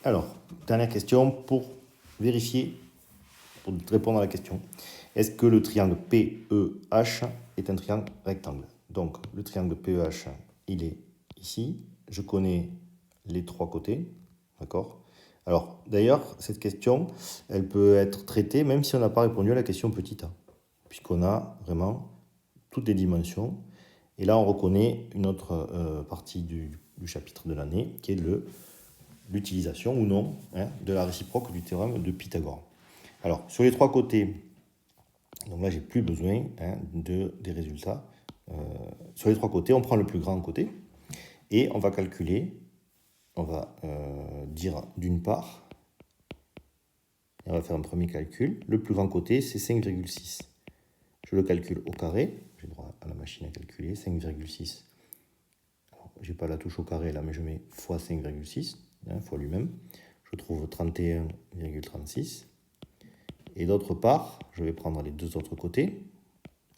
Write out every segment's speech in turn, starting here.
Alors, dernière question pour vérifier, pour répondre à la question. Est-ce que le triangle PEH est un triangle rectangle? Donc, le triangle PEH, il est ici. Je connais les trois côtés. D'accord? Alors, d'ailleurs, cette question, elle peut être traitée même si on n'a pas répondu à la question petit a, puisqu'on a vraiment toutes les dimensions. Et là, on reconnaît une autre partie du chapitre de l'année, qui est l'utilisation ou non de la réciproque du théorème de Pythagore. Alors, sur les trois côtés, donc là, j'ai plus besoin des résultats. Sur les trois côtés, on prend le plus grand côté et on va calculer, on va dire d'une part, on va faire un premier calcul. Le plus grand côté, c'est 5,6. Je le calcule au carré. J'ai droit à la machine à calculer. 5,6. Je n'ai pas la touche au carré là, mais je mets fois 5,6, fois lui-même. Je trouve 31,36. Et d'autre part, je vais prendre les deux autres côtés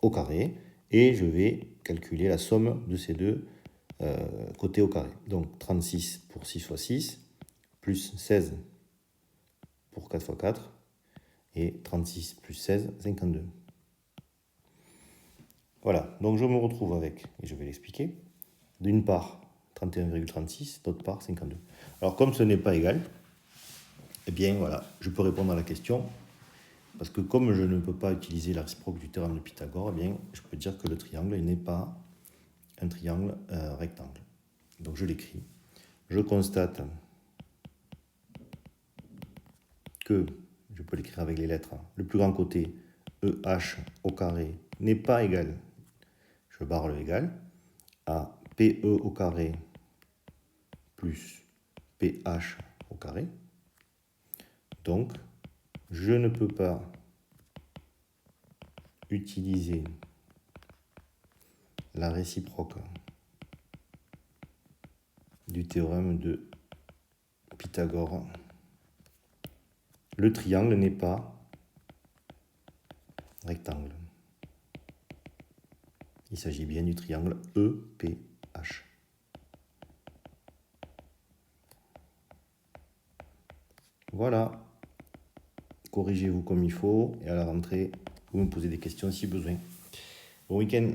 au carré et je vais calculer la somme de ces deux côtés au carré. Donc 36 pour 6 fois 6, plus 16 pour 4 fois 4, et 36 plus 16, 52. Voilà, donc je me retrouve avec, et je vais l'expliquer, d'une part 31,36, d'autre part 52. Alors comme ce n'est pas égal, eh bien voilà, je peux répondre à la question, parce que comme je ne peux pas utiliser la réciproque du théorème de Pythagore, eh bien je peux dire que le triangle n'est pas un triangle rectangle. Donc je l'écris. Je constate que, je peux l'écrire avec les lettres, le plus grand côté EH au carré n'est pas égal, je barre le égal, à PE au carré plus PH au carré. Donc, je ne peux pas utiliser la réciproque du théorème de Pythagore. Le triangle n'est pas rectangle. Il s'agit bien du triangle EPH. Voilà. Corrigez-vous comme il faut et à la rentrée, vous me posez des questions si besoin. Bon week-end.